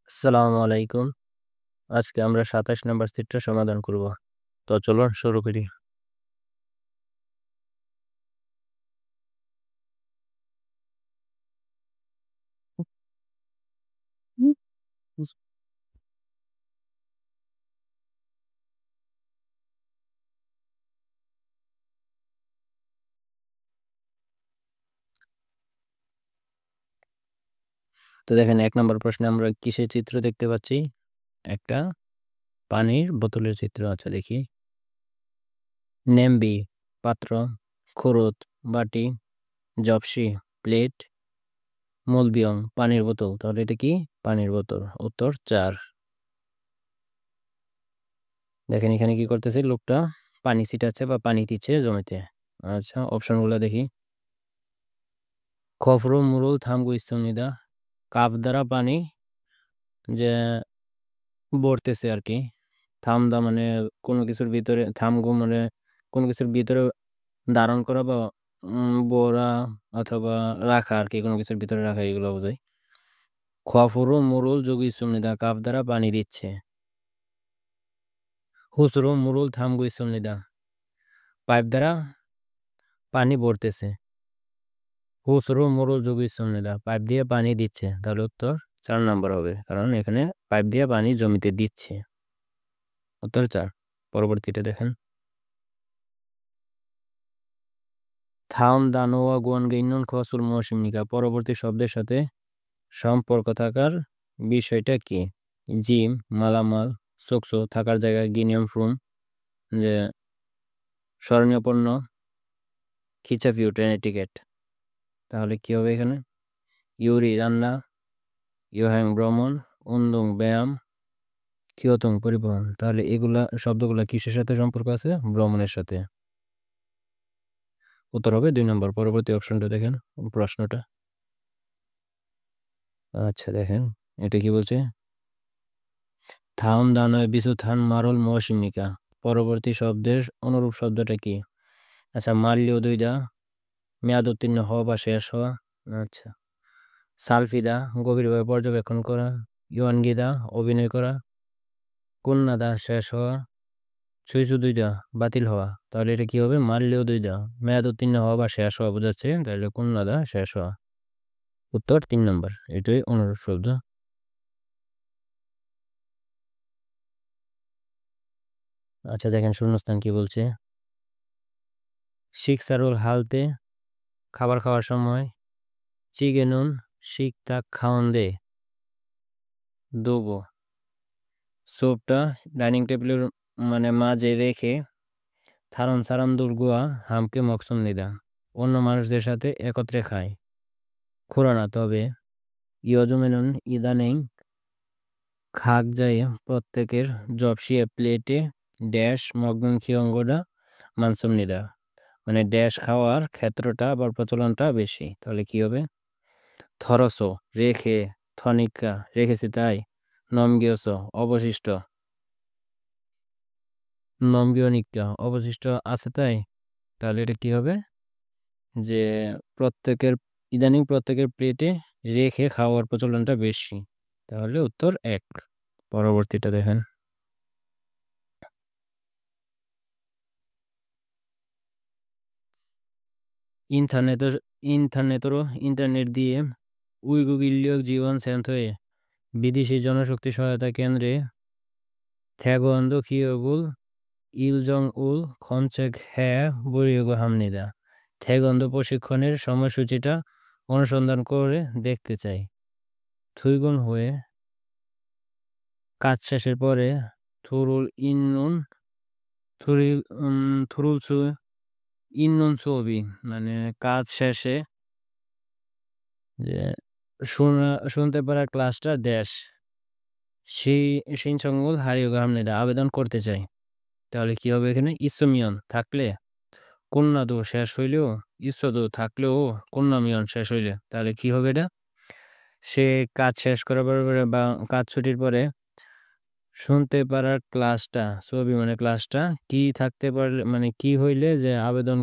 আসসালামু আলাইকুম। আজকে আমরা ২৭ নম্বর চিত্র সমাধান করব। তো চলুন শুরু করি। তো দেখেন ১ নম্বর প্রশ্নে আমরা কিসের চিত্র দেখতে পাচ্ছি? একটা পানির বোতলের চিত্র। আচ্ছা দেখি। নেমবি পাত্র, খড়ুত, বাটি, জবসি, প্লেট, মলবিয়ং পানির বোতল। তাহলে এটা কি? পানির বোতল। উত্তর ৪। দেখেন এখানে কি করতেছে লোকটা? পানি ছিটাচ্ছে বা পানি দিচ্ছে জমিতে। আচ্ছা অপশনগুলো দেখি। খফরু মুরুল থামগু ইস্তমিদা কাপ দ্বারা পানি যে ভরতেছে আর কি। থামদা মানে কোনো কিছুর ভিতরে, থামগু মানে কোনো কিছুর ভিতরে ধারণ করা বা ভরা অথবা রাখা আর কি, কোনো কিছুর ভিতরে রাখা এগুলো বোঝায়। খফরু মুরুল যোগী ইসমনিদা কাপ দ্বারা পানি দিচ্ছে। হুসরু মুরুল থামগু ইসমনিদা পাইপ দ্বারা পানি ভরতেছে। হুসরু মুরুল যোগী ইসমনিদা পাইপ দিয়ে পানি দিচ্ছে। তাহলে উত্তর ৪ নম্বর হবে, কারণ এখানে পাইপ দিয়ে পানি জমিতে দিচ্ছে। উত্তর ৪। পরবর্তীটা দেখেন। থাম দানোয়া গুয়ানগেইনন খসুল মৌসুমিকা পরবর্তী শব্দের সাথে সম্পর্ক থাকার বিষয়টা কি? জিম মালামাল, সোকসো থাকার জায়গা, গিনিয়াম ফ্রুম যে স্মরণীয় পণ্য, খিচাফিউ ট্রেনের টিকিট। তাহলে কি হবে এখানে? ইউরি রান্না, ইউহ্যাং ভ্রমণ, উন্দুং ব্যায়াম, কিয়তং পরিবহন। তাহলে এগুলা শব্দগুলা কিসের সাথে সম্পর্ক আছে? ভ্রমণের সাথে। উত্তর হবে ২ নম্বর। পরবর্তী অপশনটা দেখেন, প্রশ্নটা। আচ্ছা দেখেন এটা কি বলছে? থাম দানয় বিশু থান মারল মৌসুমিকা পরবর্তী শব্দের অনুরূপ শব্দটা কি? আচ্ছা মাল্য দুইদা মেয়াদ উত্তীর্ণ হওয়া বা শেষ হওয়া। আচ্ছা সালফিদা গভীরভাবে পর্যবেক্ষণ করা, ইউয়ানগিদা অভিনয় করা, কুন্নাদা শেষ হওয়া, সুইসু দুইদা বাতিল হওয়া। তাহলে এটা কি হবে? মাল্য দুইদা মেয়াদ উত্তীর্ণ হওয়া বা শেষ হওয়া বোঝাচ্ছে, তাহলে কুন্নাদা শেষ হওয়া। উত্তর ৩ নম্বর, এটাই অনুরূপ শব্দ। আচ্ছা দেখেন শূন্যস্থান কি বলছে? শিকসারুল হালতে খাবার খাওয়ার সময়, চিগেনুন শিক তাক খাওয়ান দে দেবো। সোপটা ডাইনিং টেবিলের মানে মাঝে রেখে থারন সারাম দুর্গুয়া হামকে মকসুম নিদা অন্য মানুষদের সাথে একত্রে খায়। খুরানা তবে ইয়জমেনুন ইদানিং খাক যায় প্রত্যেকের জবসিয়ে প্লেটে ড্যাশ মগ্নমুখী অঙ্গটা মানসুম নিদা মানে ড্যাশ খাওয়ার ক্ষেত্রটা বা প্রচলনটা বেশি। তাহলে কি হবে? থরস রেখে, থনিকা রেখেছি তাই, নমগিয়স অবশিষ্ট, নমগিয়নিকা অবশিষ্ট আছে তাই। তাহলে এটা কি হবে? যে প্রত্যেকের ইদানিং প্রত্যেকের প্লেটে রেখে খাওয়ার প্রচলনটা বেশি। তাহলে উত্তর ১। পরবর্তীটা দেখেন। ইন্টারনেটের ইন্টারনেট দিয়ে উইগুগিল্য জীবন হয়ে বিদেশি জনশক্তি সহায়তা কেন্দ্রে থ্যাগোয়ান্দো কিয়োগুল ইলজং উল খনচেক হ্যাঁ বরিয়োগো হামনিদা থ্যাগোয়ান্দো প্রশিক্ষণের সময়সূচিটা অনুসন্ধান করে দেখতে চাই। থুইগুন হয়ে কাজ শেষের পরে থুরুল ইন্নুন থুরিল থুরুল ইন্নুন ছবি মানে কাজ শেষে যে শুনতে পারা ক্লাসটা ড্যাশ সেই সিনসঙ্গুল হারিয়ে হামনিদা আবেদন করতে চাই। তাহলে কি হবে এখানে? ইসমিয়ন থাকলে কন্যাদু শেষ হইলেও, ঈশ্বরদু থাকলেও কন্যামিয়ন শেষ হইলে তাহলে কি হবে এটা? সে কাজ শেষ করার পরে বা কাজ ছুটির পরে শুনতে পারার ক্লাসটা ছবি মানে ক্লাসটা কি থাকতে পারলে মানে কি হইলে যে আবেদন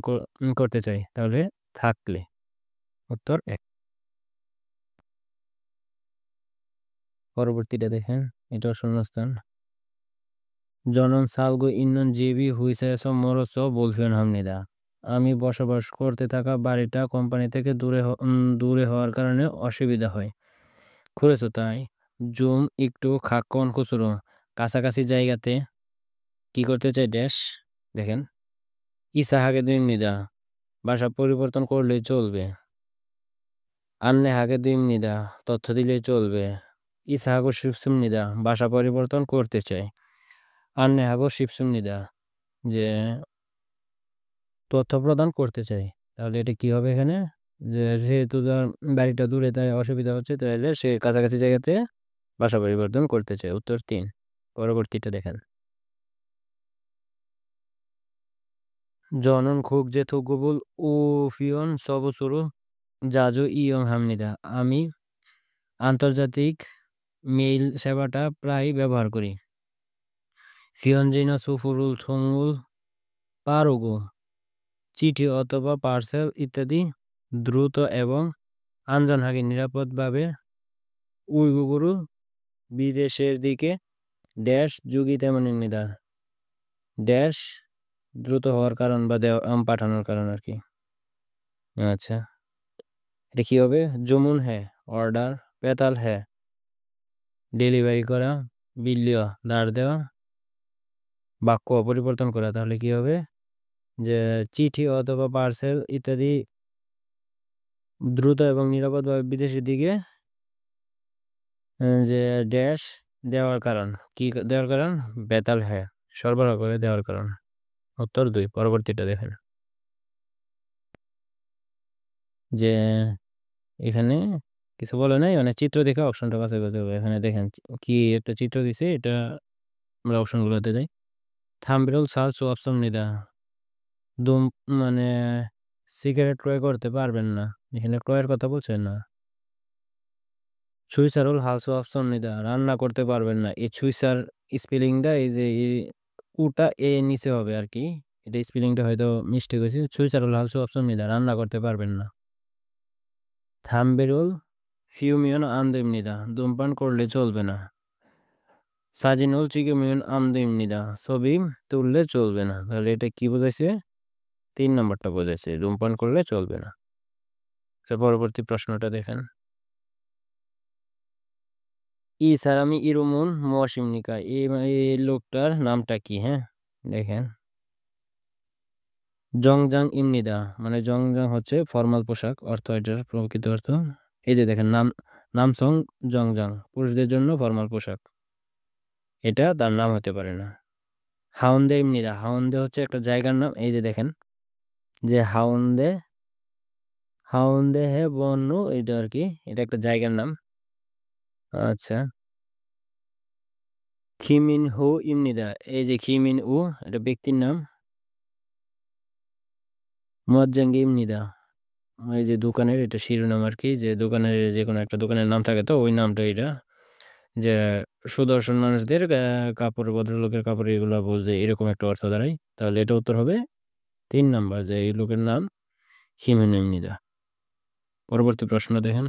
করতে চাই, তাহলে থাকলে। উত্তর ১। পরবর্তীটা দেখেন, এটা শূন্যস্থান। জনন সালগো ইন্নন জিবি হুইসাইস মরস বলফিয়ন হামনিদা। আমি বসবাস করতে থাকা বাড়িটা কোম্পানি থেকে দূরে হওয়ার কারণে অসুবিধা হয়। করেছো তাই জুম একটু খাক্কন খুচরো কাছাকাছি জায়গাতে কি করতে চাই ড্যাশ দেখেন ইসাহাকে দিমনিদা ভাষা পরিবর্তন করলেই চলবে। আন্নে হাকে দিমনিদা তথ্য দিলেই চলবে। ইসাহাগো শিবসুমনিদা ভাষা পরিবর্তন করতে চাই। আন্নে হাগো শিবসুমনিদা যে তথ্য প্রদান করতে চাই। তাহলে এটা কি হবে এখানে, যে যেহেতু তার বাড়িটা দূরে তাই অসুবিধা হচ্ছে, তাহলে সে কাছাকাছি জায়গাতে ভাষা পরিবর্তন করতে চাই। উত্তর 3। পরবর্তীটা দেখেন। জনন খুব যে থুগুবুল ও ফিয়ন সবসুরু জাজু ইয়ং হামনিদা। আমি আন্তর্জাতিক মেইল সেবাটা প্রায় ব্যবহার করি। ফিয়নজিনা সুফুরুল থুঙ্গুল পারুগো চিঠি অথবা পার্সেল ইত্যাদি দ্রুত এবং আঞ্জানহাগে নিরাপদভাবে উইগুরু বিদেশের দিকে ড্যাশ যুগি তেমন নিদা ড্যাশ দ্রুত হওয়ার কারণ বা পাঠানোর কারণ আর কি। আচ্ছা, এটা কি হবে? জমুন হ্যাঁ অর্ডার, পেতাল হ্যাঁ ডেলিভারি করা, বিল্লিয় দাঁড় দেওয়া, বাক্য পরিবর্তন করা। তাহলে কি হবে, যে চিঠি অথবা পার্সেল ইত্যাদি দ্রুত এবং নিরাপদভাবে বিদেশের দিকে যে ড্যাশ দেওয়ার কারণ, কি দেওয়ার কারণ? বেতাল হ্যাঁ সরবরাহ করে দেওয়ার কারণ। উত্তর 2। পরবর্তীটা দেখেন, যে এখানে কিছু বলে নাই, মানে চিত্র দেখে অপশনটা বাছাই করতে হবে। এখানে দেখেন কি একটা চিত্র দিছে, এটা আমরা অপশনগুলোতে যাই। থাম্বনেল সার্চ অপশন নিদা দুম মানে সিগারেট ক্রয় করতে পারবেন না, এখানে ক্রয়ের কথা বলছেন না। সুইসারুল হালসো অপশন নিদা রান্না করতে পারবেন না। এই সুইসার স্পেলিংটা এই যে উটা এ নিচে হবে আর কি, এটা স্পেলিংটা হয়তো মিস্টেক হয়েছে। সুইসারুল হালসো অপশন নিদা রান্না করতে পারবেন না। থাম্বেরুল ফিউমিয়ন আমদেমনিদা ধূমপান করলে চলবে না। সাজিনুল চিকিমিয়ন আমদেমনিদা ছবি তুললে চলবে না। তাহলে এটা কি বোঝাইছে? 3 নম্বরটা বোঝাইছে, ধূমপান করলে চলবে না। পরবর্তী প্রশ্নটা দেখেন। স্যার আমি ইরুমুন মোয়াশিমনিকা, এই লোকটার নামটা কি? হ্যাঁ দেখেন, জংজাং ইমনিদা মানে জংজাং হচ্ছে ফর্মাল পোশাক, অর্থ এটার প্রকৃত অর্থ। এই যে দেখেন নাম, নামসং জংজাং পুরুষদের জন্য ফর্মাল পোশাক, এটা তার নাম হতে পারে না। হাউন্দে ইমনিদা, হাউন্দে হচ্ছে একটা জায়গার নাম। এই যে দেখেন যে হাউন্দে, হাউন্দে হে বন্য, এটা আর কি, এটা একটা জায়গার নাম। আচ্ছা, খিমিন হু ইমনিদা, এই যে খিমিন উ এটা ব্যক্তির নাম। মুয়াজ্জাঙ্গি ইমনিদা এই যে দোকানের, এটা শিরোনাম আর কি, যে দোকানের যে কোনো একটা দোকানের নাম থাকে তো ওই নামটা এটা, যে সুদর্শন মানুষদের কাপড়, ভদ্রলোকের কাপড় এগুলো বলছে, এরকম একটা অর্থ দাঁড়ায়। তাহলে এটা উত্তর হবে 3 নাম্বার, যে এই লোকের নাম খিমিন ইমনিদা। পরবর্তী প্রশ্ন দেখেন।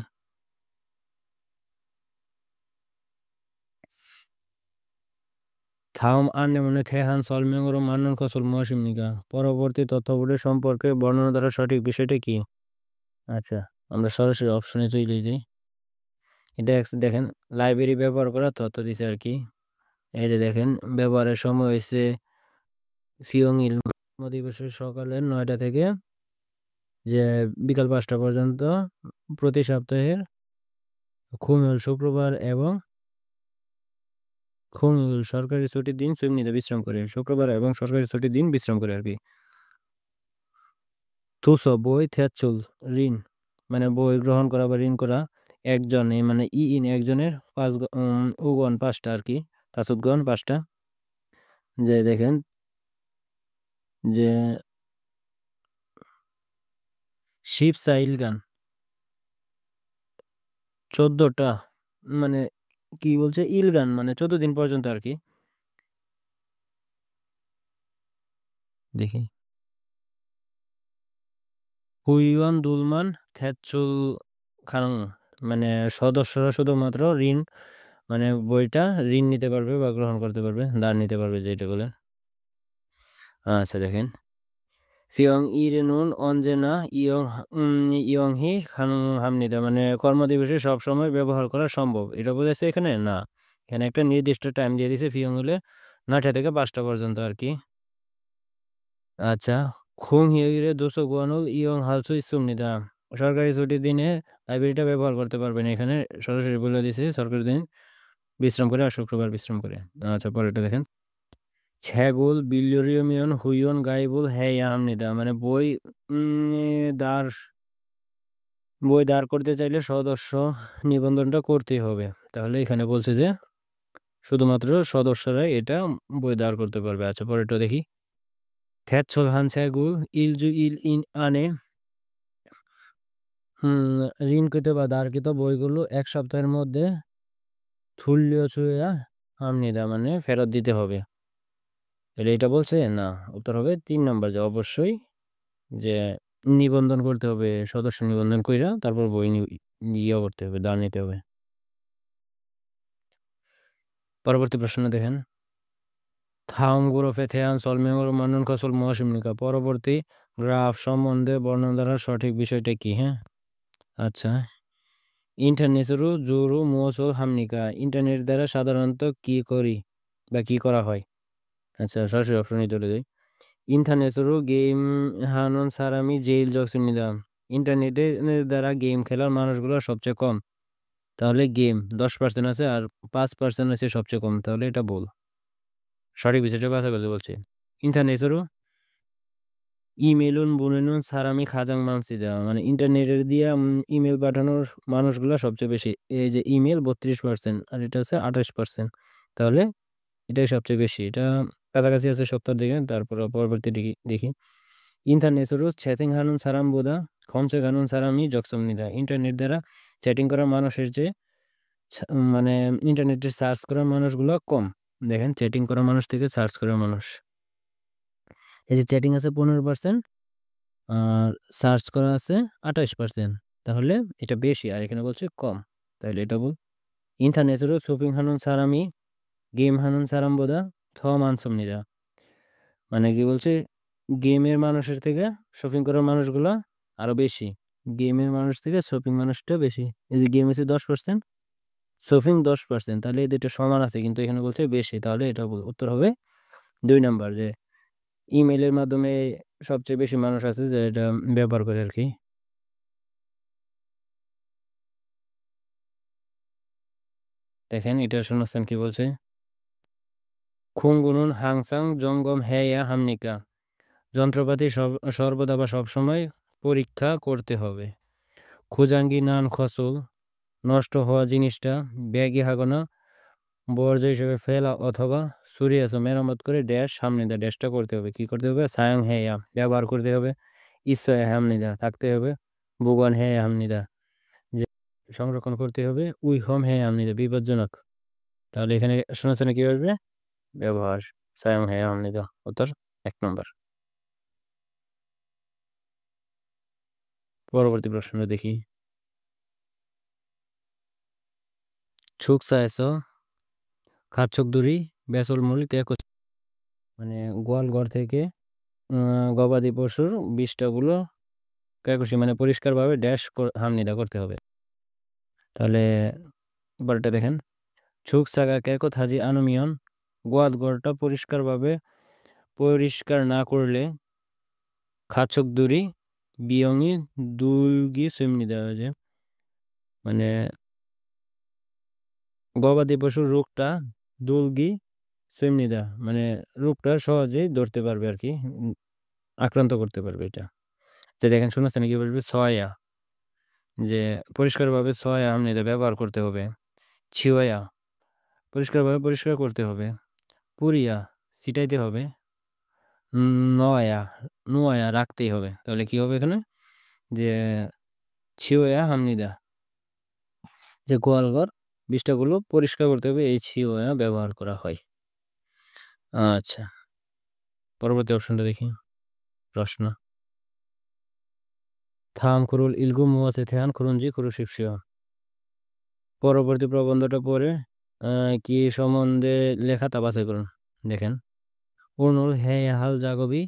থাম আন্নেমনে থেহান সলমেঙ্গরো মান্নন কসল মহাসিমনিকা, পরবর্তী তথ্যগুলি সম্পর্কে বর্ণনা দ্বারা সঠিক বিষয়টা কি? আচ্ছা, আমরা সরাসরি অপশনে চলে যাই। এটা দেখেন লাইব্রেরি ব্যবহার করা তথ্য দিছে আর কি। এই যে দেখেন ব্যবহারের সময় হয়েছে সিয়ংইল দিবসের সকালে 9টা থেকে যে বিকাল 5টা পর্যন্ত প্রতি সপ্তাহের খুমিউল শুক্রবার এবং খুমিউল সরকারি ছুটির দিন সুইমনিতে বিশ্রাম করে, শুক্রবার এবং সরকারি ছুটির দিন বিশ্রাম করে আর কি। তুস বই থেচুল ঋণ মানে বই গ্রহণ করা বা ঋণ করা একজনে মানে ইন একজনের উগন 5টা আর কি, তাসুদগণ 5টা। যে দেখেন যে শিব সাইল গান 14টা, মানে কি বলছে ইলগান মানে 14 দিন পর্যন্ত আর কি। দেখি হুইওয়ান দুলমান থ্যাচুল খান মানে সদস্যরা শুধুমাত্র ঋণ মানে বইটা ঋণ নিতে পারবে বা গ্রহণ করতে পারবে, ধার নিতে পারবে যেটা বলে। আচ্ছা দেখেন, সিয়ং ইরেনুন অঞ্জেনা ইয়ং ইয়ং হি হামনিদা, মানে কর্মদিবসে সব সময় ব্যবহার করা সম্ভব, এটা বলেছে এখানে না। এখানে একটা নির্দিষ্ট টাইম দিয়ে দিছে ফিয়ং হলে 9টা থেকে 5টা পর্যন্ত আর কি। আচ্ছা, খুং হিউরে 200 ইয়ং হালসু ইসুমনিদা, সরকারি ছুটির দিনে লাইব্রেরিটা ব্যবহার করতে পারবেন, এখানে সরাসরি বলে দিছে সরকারি দিন বিশ্রাম করে আর শুক্রবার বিশ্রাম করে। আচ্ছা পরেরটা দেখেন, ছ্যাগুল বিলিয়রিয়মিয়ন হুইয়ন গাইবুল হ্যাঁ আমনিদা, মানে দাঁড় বই দাঁড় করতে চাইলে সদস্য নিবন্ধনটা করতেই হবে। তাহলে এখানে বলছে যে শুধুমাত্র সদস্যরাই এটা বই দাঁড় করতে পারবে। আচ্ছা পরেরটা দেখি, থ্যাৎসল হানছ্যাগুল ইলজু ইল ইন আনে, ঋণকৃত বা দাঁড়কৃত বইগুলো 1 সপ্তাহের মধ্যে থুল্য ছুঁয়া আমনিদা, মানে ফেরত দিতে হবে। তাহলে এটা বলছে না, উত্তর হবে 3 নম্বর, যে অবশ্যই যে নিবন্ধন করতে হবে, সদস্য নিবন্ধন কইরা তারপর বই ইয়ে করতে হবে, দাঁড় নিতে হবে। পরবর্তী প্রশ্ন দেখেন, থাম গ্রুপে থেয়ান সলমেমর মানন কসল মহাসিমনিকা, পরবর্তী গ্রাফ সম্বন্ধে বর্ণনা দ্বারা সঠিক বিষয়টা কি? হ্যাঁ, আচ্ছা, ইন্টারনেটেরও জোরু মোসল হামনিকা, ইন্টারনেট দ্বারা সাধারণত কি করি বা কি করা হয়? আচ্ছা সরাসরি অপশনে চলে যাই, ইন্টারনেটেরও গেম হানন সারামি জেইল জক্সিমিদাম, ইন্টারনেটে দ্বারা গেম খেলার মানুষগুলো সবচেয়ে কম, তাহলে গেম 10% আছে আর 5% আছে সবচেয়ে কম, তাহলে এটা বল। সঠিক বিষয়টা বাছাই করতে বলছে, ইন্টারনেটেরও ইমেলুন বুনেনুন সারামি খাজাং মানসিদা, মানে ইন্টারনেটের দিয়ে ইমেল পাঠানোর মানুষগুলো সবচেয়ে বেশি, এই যে ইমেল 32% আর এটা হচ্ছে 28%, তাহলে এটাই সবচেয়ে বেশি, এটা কাছাকাছি আছে 70 দিকে। তারপর পরবর্তী দেখি, ইন্টারনেটেরও চ্যাটিং হানুন সারাম বোদা খমসে গানুন সারামি জকসমনিদা, ইন্টারনেট দ্বারা চ্যাটিং করা মানুষের যে মানে ইন্টারনেটে সার্চ করা মানুষগুলো কম। দেখেন চ্যাটিং করা মানুষ থেকে সার্চ করা মানুষ, এই যে চ্যাটিং আছে 15% আর সার্চ করা আছে 28%, তাহলে এটা বেশি আর এখানে বলছে কম, তাহলে এটা বল। ইন্টারনেটেরও শপিং হানুন সারামি গেম হানুন সারাম বোদা থ মানসমনিদা, মানে কি বলছে, গেমের মানুষের থেকে শপিং করার মানুষগুলো আরো বেশি, গেমের মানুষ থেকে শপিং মানুষটা বেশি। এই যে গেম হচ্ছে 10%, শপিং 10%, তাহলে এই দুটো সমান আছে কিন্তু এখানে বলছে বেশি, তাহলে এটা উত্তর হবে 2 নম্বর, যে ইমেলের মাধ্যমে সবচেয়ে বেশি মানুষ আছে যে এটা ব্যবহার করে আর কি। দেখেন এটা শূন্যস্থান কি বলছে, খুঙ্গুনুন হাংসাং জঙ্গম হ্যায়া হামনিকা, যন্ত্রপাতি সর্বদা বা সবসময় পরীক্ষা করতে হবে। খুজাঙ্গি নান খসল, নষ্ট হওয়া জিনিসটা ব্যাগে হাগনা বর্জ্য হিসেবে ফেলা অথবা সুরিয়াস মেরামত করে ড্যাশ হামনিদা, ড্যাশটা করতে হবে, কি করতে হবে, সায়ং হেয়া ব্যবহার করতে হবে, ইসয় হামনিদা থাকতে হবে, বুগন হে হামনিদা যে সংরক্ষণ করতে হবে, উই হোম হে হামনিদা বিপজ্জনক, তাহলে এখানে শোনাচ্ছেন কি আসবে, ব্যবহার, সায়ং হে হামনিদা, উত্তর 1 নম্বর। পরবর্তী প্রশ্ন দেখি, ছুক চাইছ খাচ্ছক দূরি বেসল মূল ত্যাগ, মানে গোয়াল ঘর থেকে গবাদি পশুর বিষ্ঠাগুলো কাকুশি মানে পরিষ্কারভাবে ড্যাশ হামনিদা করতে হবে। তাহলে এবারটা দেখেন, ছুক সাগা ক্যাকত হাজি আনুমিয়ন, গোয়াল ঘরটা পরিষ্কার না করলে খাচ্ছক দূরি বিয়ঙি দুলগি সুমনিদা, যে মানে গবাদি পশুর রোগটা দুলগি সুমনিদা, মানে রোগটা সহজেই ধরতে পারবে আর কি, আক্রান্ত করতে পারবে এটা। তো দেখেন শূন্যস্থানে কি বলবে, ছয়া, যে পরিষ্কারভাবে ছয়া আমনিদা ব্যবহার করতে হবে, ছিওয়া পরিষ্কারভাবে পরিষ্কার করতে হবে, পুরিয়া ছিটাইতে হবে, নয়া নোয়া রাখতেই হবে, তাহলে কি হবে এখানে, যে ছিওয়া হামনিদা, যে গোয়ালঘর বিষ্ঠাগুলো পরিষ্কার করতে হবে, এই ছিওয়া ব্যবহার করা হয়। আচ্ছা পরবর্তী অপশনটা দেখি, প্রশ্ন, থাম খুরুল ইলগু মুয়াসে থেহান খুরুনজি খুরুশিপসিয়া, পরবর্তী প্রবন্ধটা পড়ে কি সম্বন্ধে লেখা তা বাছাই করুন। দেখেন, অনুল হে হাল জাগবি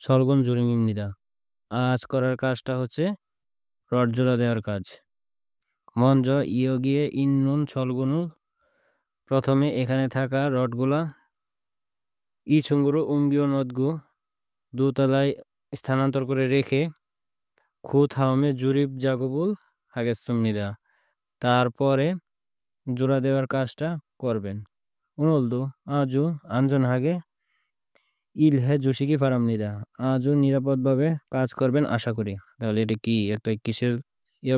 সলগুন জুরিমিমনিদা। আজ করার কাজটা হচ্ছে রড জোড়া দেওয়ার কাজ। মঞ্জ ইয় গিয়ে ইন্নুন ছলগুনু, প্রথমে এখানে থাকা রডগুলা ইছুঙ্গুরু উঙ্গিও নদগু দোতলায় স্থানান্তর করে রেখে খুদ হাওমে জুরিব জাগবুল হাগেসুমনিদা, তারপরে জোড়া দেওয়ার কাজটা করবেন। উনলদু আজু আঞ্জন হাগে ইলহে জুশিকি ফারামনিদা, আজও নিরাপদভাবে কাজ করবেন আশা করি। তাহলে এটা কি একটা কিসের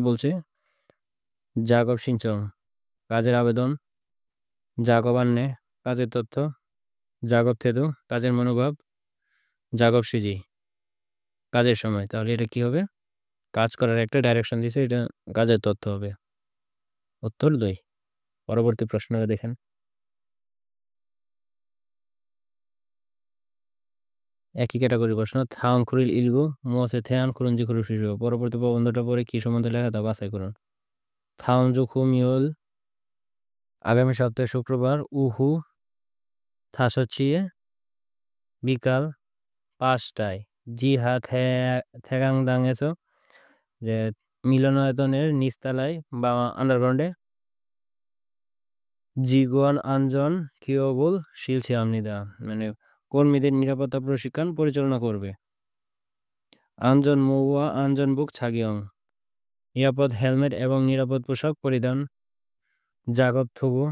বলছে? জাগব সিঞ্চন কাজের আবেদন, জাগব আন্নে কাজের তথ্য, জাগব থেদু কাজের মনোভাব, জাগব সিজি কাজের সময়। তাহলে এটা কি হবে? কাজ করার একটা ডাইরেকশন দিছে, এটা কাজের তথ্য হবে। উত্তর 2। পরবর্তী প্রশ্নটা দেখেন। একই ক্যাটাগরি প্রশ্ন। থাং খুরিল ইলগু মোসে থেয়ান খুরুঞ্জি খুরু শিশু। পরবর্তী প্রবন্ধটা পরে কি সম্বন্ধে লেখা তা বাছাই করুন। থাউন জুখু মিউল আগামী সপ্তাহে শুক্রবার উহু থাসচিয়ে বিকাল 5টায় জি হা থেগাং দাঙেছ, যে মিলনায়তনের নিচতলায় বা আন্ডারগ্রাউন্ডে জিগুয়ান আঞ্জন কিওবুল শিলছে আমনিদা, মানে কর্মীদের নিরাপত্তা প্রশিক্ষণ পরিচালনা করবে। আঞ্জন মৌয়া আঞ্জন বুক ছাগিয়ং, নিরাপদ হেলমেট এবং নিরাপদ পোশাক পরিধান। জাগব থুবু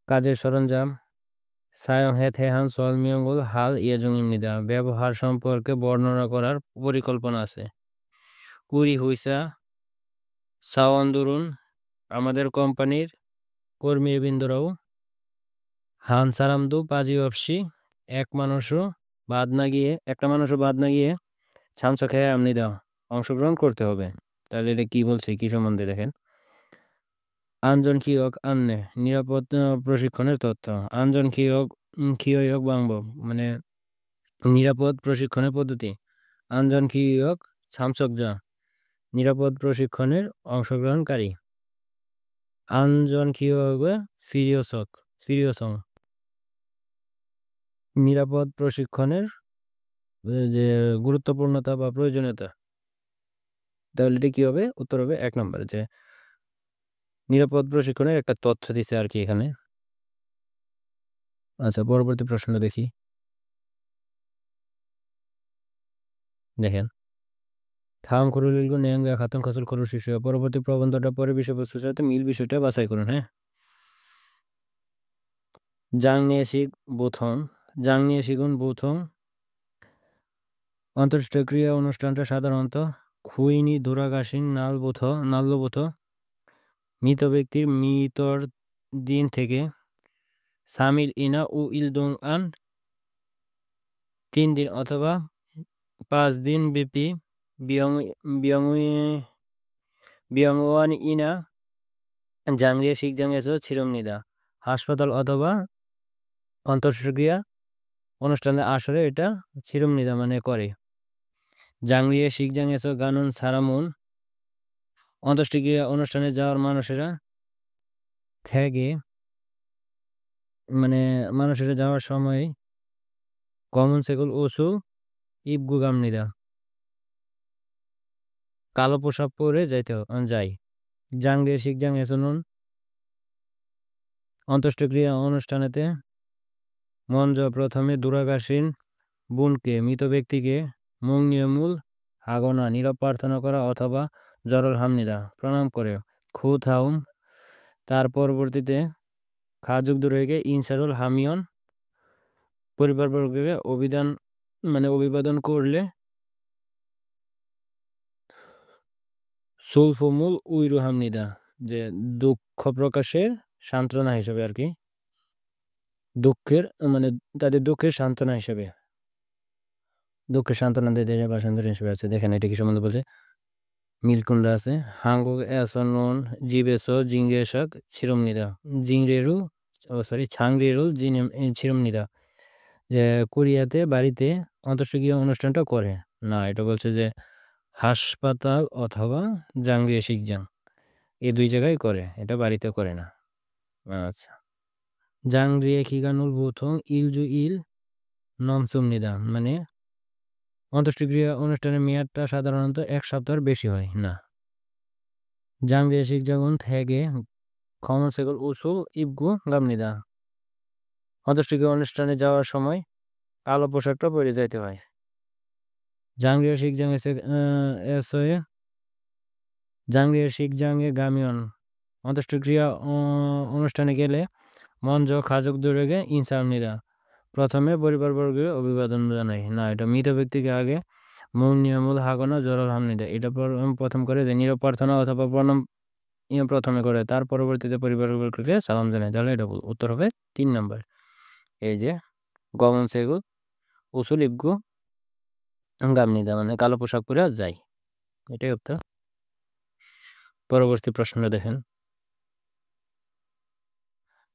কাজের সরঞ্জাম। সায়ং হে থেহান সল মিয়ঙ্গুল হাল ইয়েজং ইমনিদা, ব্যবহার সম্পর্কে বর্ণনা করার পরিকল্পনা আছে। কুরি হুইসা সাওয়ান্দুরুন, আমাদের কোম্পানির কর্মীবৃন্দরাও। হান সারামদু পাজি অপসি, একটা মানুষও বাদ না গিয়ে ছামসা খেয়ে আমনি দাও অংশগ্রহণ করতে হবে। তাহলে এটা কি বলছে, কি সম্বন্ধে দেখেন। আঞ্জন খিয়ক আন্নে নিরাপদ প্রশিক্ষণের তথ্য। আঞ্জন খিয়ক বাংব, মানে নিরাপদ প্রশিক্ষণের পদ্ধতি। আঞ্জন খিয়ক ছামসক যা, নিরাপদ প্রশিক্ষণের অংশগ্রহণকারী। আঞ্জন খিয়ক ফিরিয়সং, নিরাপদ প্রশিক্ষণের যে গুরুত্বপূর্ণতা বা প্রয়োজনীয়তা। তাহলে এটা কি হবে? উত্তর হবে 1 নম্বরে, যে নিরাপদ প্রশিক্ষণের একটা তথ্য দিছে আর কি এখানে। আচ্ছা, পরবর্তী প্রশ্নটা দেখি। দেখেন, থাম করুলিলগু নেয়াঙ্গা খাতন খসল করু শিশু। পরবর্তী প্রবন্ধটা পরে বিষয়বস্তুর সাথে মিল বিষয়টা বাছাই করুন। হ্যাঁ, জাং নিয়ে শিখুন বুথং অন্তর্ক্রিয়া অনুষ্ঠানটা সাধারণত খুইনি ধুরাগাসিন নাল্লবুথ মৃত ব্যক্তির মৃতর দিন থেকে সামিল ইনা উ ইলদুং আন 3 দিন অথবা 5 দিন ব্যাপী বিয়ংওয়ান ইনা জাংরিয়া শিখজাং এসো ছিরমনিদা, হাসপাতাল অথবা অন্তঃক্রিয়া অনুষ্ঠানের আসরে এটা ছিরমনিদা মানে করে। জাংরিয়া শিখজাং এসো গানুন সারামুন, অন্তঃক্রিয়া অনুষ্ঠানে যাওয়ার মানুষেরা থেকে, মানে মানুষেরা যাওয়ার সময় কমন সেকুল ওসু ইবগুগামনিদা, কালো পোশাক পরে যায়। জাংরিয়া শিখজাং এসোনুন অন্তঃক্রিয়া অনুষ্ঠানেতে মঞ্জ প্রথমে দুরাগাসীন বোনকে, মৃত ব্যক্তিকে মুংনিয়মূল হাগনা নীরব প্রার্থনা করা অথবা জরল হামনিদা প্রণাম করে। খুদ হাউম, তার পরবর্তীতে খাজুক দুরেগে ইনসারুল হামিয়ন পরিবারবর্গকে অভিবাদন করলে সুলফুমুল উইরু হামনিদা, যে দুঃখ প্রকাশের সান্ত্বনা হিসেবে আর কি, দুঃখের মানে তাদের দুঃখের সান্ত্বনা হিসেবে, দুঃখের সান্ত্বনা দিতে ভাষান্তর হিসেবে আছে। দেখেন এটা কি সম্বন্ধে বলছে। মিলকুন্ডা আছে হাঙ্গুক এসনন জিবেসো জিংরেশক ছিরমনিদা জিংরেরু ছাংরেরুল ছিরমনিদা, যে কোরিয়াতে বাড়িতে অন্তঃক্রিয়া অনুষ্ঠানটা করে না। এটা বলছে যে হাসপাতাল অথবা জাংরিয়া শিখজাং এই 2 জায়গায় করে, এটা বাড়িতে করে না। আচ্ছা। জাংরিয়ে খিগানুল বুথং ইলজু ইল নমসুমনিদা মানে অন্ত্যেষ্টিক্রিয়া অনুষ্ঠানের মেয়াদটা সাধারণত 1 সপ্তাহের বেশি হয় না। জাংরিয়ে শিখজাগুন থেকে খমসেগুল উসুল ইবগু গামনিদা অন্ত্যেষ্টিক্রিয়া অনুষ্ঠানে যাওয়ার সময় কালো পোশাকটা পরে যাইতে হয়। জাংরিয়ে শিখজাং এসে জাংরিয়ে শিখজাংয়ে গামিয়ন অন্ত্যেষ্টিক্রিয়া অনুষ্ঠানে গেলে মঞ্জ খাজক দুরেগে ইনসামনিদা প্রথমে পরিবারবর্গের অভিবাদন জানাই না, এটা মৃত ব্যক্তিকে আগে মূল নিয়মূল হাগনা জরুল হামনিদা এটা প্রথম করে যে নীরব প্রার্থনা অথবা প্রণাম প্রথমে করে তার পরবর্তীতে পরিবারবর্গকে সালাম জানাই, তাহলে এটা উত্তর হবে 3 নম্বর। এই যে গমন সেগুল উসুল ইবগু গামনিদা মানে কালো পোশাক পরে যাই, এটাই উত্তর। পরবর্তী প্রশ্নটা দেখেন,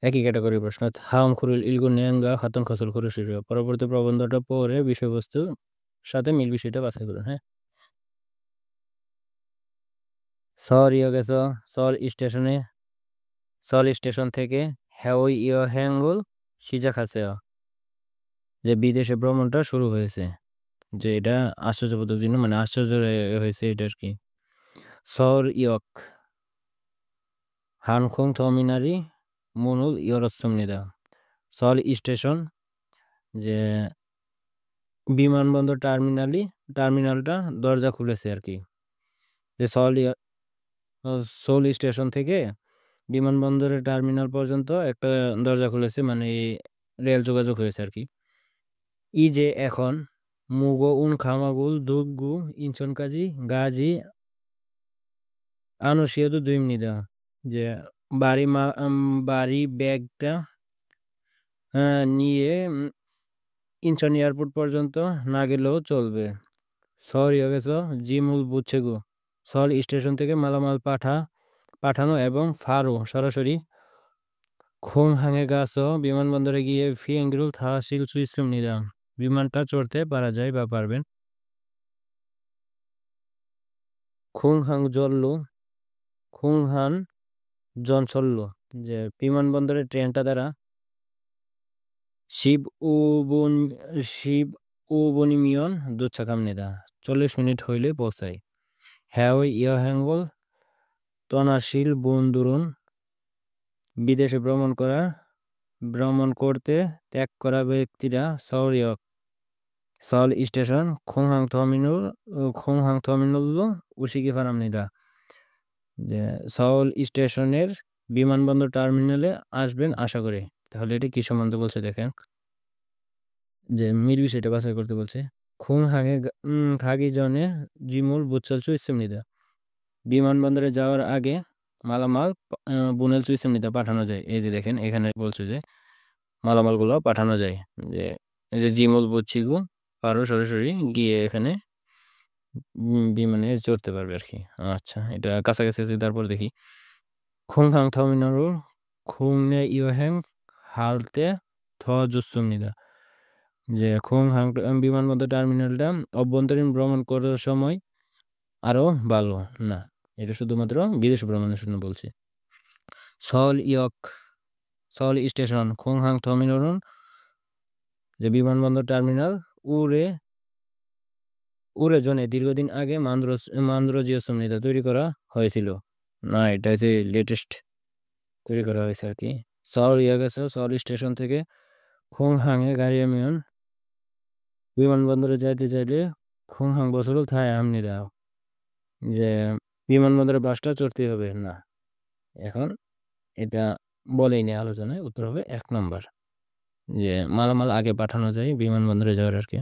একই ক্যাটাগরি প্রশ্ন। হাম খুরুল ইলগু নেঙ্গা খাতুন খসল খুরু শিশু পরবর্তী প্রবন্ধটা পড়ে বিষয়বস্তু সাথে মিল বিষয়টা বাছাই করুন। হ্যাঁ, সর ইয়ে গেছ সল স্টেশন থেকে হ্যাওই ইয় হ্যাঙ্গুল সিজা খাসে যে বিদেশে ভ্রমণটা শুরু হয়েছে, যে এটা আশ্চর্যবোধক জন্য মানে আশ্চর্য হয়েছে এটা আর কি। সর ইয়ক হানখং থমিনারি মনুল ইয়রসমনিদা সল স্টেশন যে বিমানবন্দর টার্মিনালটা দরজা খুলেছে আর কি। যে সোল স্টেশন থেকে বিমানবন্দরের টার্মিনাল পর্যন্ত একটা দরজা খুলেছে মানে রেল যোগাযোগ হয়েছে আর কি। ই যে এখন মুগো উন খামাগুল দুগু ইনচন কাজি গাজি আনুসিয়াদু দুইমনিদা যে বাড়ি ব্যাগটা নিয়ে ইনচন এয়ারপোর্ট পর্যন্ত না গেলেও চলবে। সর হয়ে গেছ জিমুল বুচ্ছেগু সল স্টেশন থেকে মালামাল পাঠানো এবং ফারো সরাসরি খোংহাঙে গাছ বিমানবন্দরে গিয়ে ফিয়েঙ্গরুল থাসিল সুইসুম নিলাম বিমানটা চড়তে পারা যায় বা পারবেন। খুংহান জনসল্লো যে বিমানবন্দরের ট্রেনটা দ্বারা শিব ও বনিমিয়ন দুচ্ছাকাম নেদা 40 মিনিট হইলে পৌঁছায়। হ্যাঁ ওই ইয় হ্যাঙ্গল তনাশীল বন্ধুরুন বিদেশে ভ্রমণ করতে ত্যাগ করা ব্যক্তিরা সল স্টেশন খোংহাং থমিনুল উশিকি ফারামনিদা যে সল স্টেশনের বিমানবন্দর টার্মিনালে আসবেন আশা করে, তাহলে এটা কি সম্বন্ধে বলছে দেখেন, যে মির বিষয়টা বাছাই করতে বলছে। খোংহাঙে খাগি জনে জিমুল বুচ্চাল চুইসেমনিদা বিমানবন্দরে যাওয়ার আগে মালামাল বুনেল চুইসেমনিদা পাঠানো যায়। এই যে দেখেন এখানে বলছে যে মালামালগুলো পাঠানো যায়, যে এই যে জিমুল বুচ্ছিগু পারো সরাসরি গিয়ে এখানে বিমানে চড়তে পারবে আর কি। আচ্ছা, এটা কাছাকাছি আছে, তারপর দেখি খুংহাং থমিনারু খুংনে ইয়োহ্যাং হালতে থ জুসুমনিদা যে খুংহাং বিমানবন্দর টার্মিনালটা অভ্যন্তরীণ ভ্রমণ করার সময় আরো ভালো না, এটা শুধুমাত্র বিদেশ ভ্রমণের জন্য বলছে। সল স্টেশন খুংহাং থমিনারু যে বিমানবন্দর টার্মিনাল উড়ে জনে দীর্ঘদিন আগে মান্দ্রজিয়সমনিদা তৈরি করা হয়েছিল না, এটা হচ্ছে লেটেস্ট তৈরি করা হয়েছে আর কি। সল স্টেশন থেকে খোংহাঙে গাড়িয়ামিয়ন বিমানবন্দরে যাইতে চাইলে খোংহাং বছর থায় আমনিরা যে বিমানবন্দরের বাসটা চড়তে হবে না, এখন এটা বলেই নেই আলোচনায়, উত্তর হবে 1 নম্বর যে মালামাল আগে পাঠানো যায় বিমানবন্দরে যাওয়ার আর কি।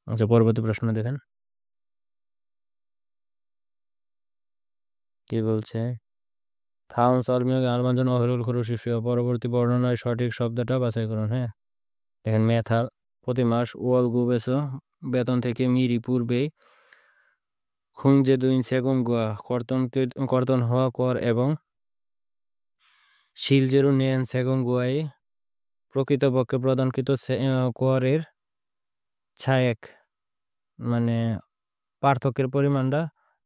আচ্ছা, পরবর্তী প্রশ্ন দেখেন কি বলছে। থাউন সলমিয় আলমানজন অহরুল খরুশিসীয় পরবর্তী বর্ণনায় সঠিক শব্দটা বাছাই করুন। হ্যাঁ, দেখেন মেথাল প্রতি মাস ওয়াল গুবেস বেতন থেকে মিরি পূর্বে খুংজে দুইন সেগুন গোয়া কর্তন হওয়া কর এবং শিলজেরু নেন সেগুন গোয়ায় প্রকৃতপক্ষে প্রদানকৃত করের ছায়েক মানে পার্থক্যের পরিমাণটা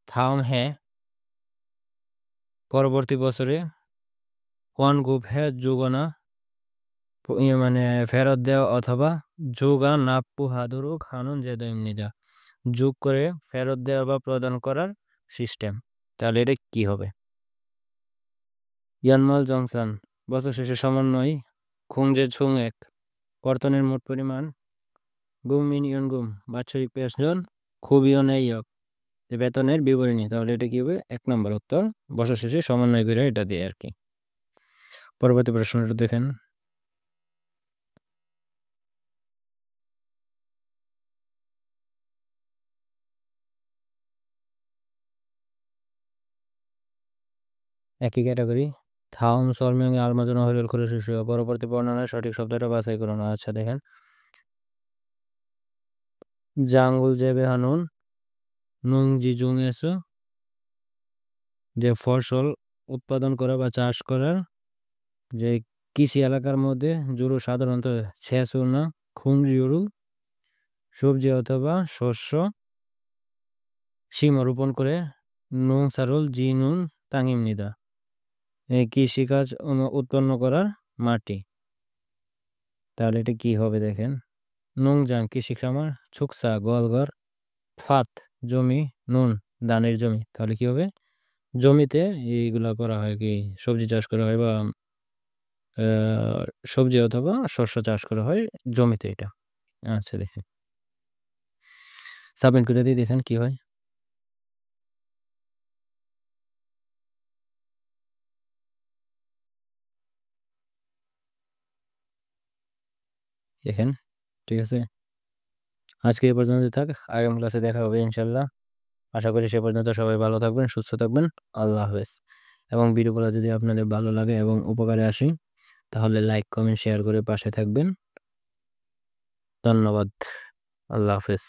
থাউন হ্যাঁ পরবর্তী বছরে 원급해 주거나 মানে ফেরত দেওয়া অথবা যোগানাপ্যহা도록 하는 제도입니다. যোগ করে ফেরত দেওয়া বা প্রদান করার সিস্টেম। তাহলে এটা কি হবে? ইয়ানমাল জংশন বছর শেষে সমন্বয় খুংজে ছুং এক কর্তনের মোট পরিমাণ গুম মিনিয়ন গুম বাৎসরিক পেশন খুবিও নেই বেতনের বিবরণী। তাহলে এটা কি হবে? 1 নম্বর উত্তর। বছর শেষে সমন্বয় করে এটা দিয়ে আর কি। পরবর্তী প্রশ্নটা দেখেন। একই ক্যাটাগরি থাউন সলমিং আলমাজন হইল করে শিশু পরবর্তী বর্ণনায় সঠিক শব্দটা বাছাই করুন। আচ্ছা দেখেন, জাঙ্গুল জেবে হানুন নুং জিজুং এসো যে ফসল উৎপাদন করা বা চাষ করার যে কৃষি এলাকার মধ্যে জুরু সাধারণত ছেসুনা খুংজিউরু সবজি অথবা শস্য সীমা রোপণ করে নুন সারুল জি নুন তাঙিম নিদা এই কৃষিকাজ উৎপন্ন করার মাটি। তাহলে এটা কি হবে দেখেন, নুংজাং কৃষি খামার, ছুকসা গোয়ালঘর, ফাত জমি, নুন ধানের জমি। তাহলে কি হবে? জমিতে এইগুলা করা হয় কি সবজি চাষ করা হয় বা সবজি অথবা শস্য চাষ করা হয় জমিতে এটা। আচ্ছা দেখেন, সাবমিট করে দিয়ে দেখেন কি হয়। দেখেন, ঠিক আছে, আজকে এই পর্যন্ত থাক, আগামী ক্লাসে দেখা হবে ইনশাল্লাহ। আশা করি সে পর্যন্ত সবাই ভালো থাকবেন, সুস্থ থাকবেন। আল্লাহ হাফেজ। এবং ভিডিওগুলো যদি আপনাদের ভালো লাগে এবং উপকারে আসে তাহলে লাইক কমেন্ট শেয়ার করে পাশে থাকবেন। ধন্যবাদ। আল্লাহ হাফেজ।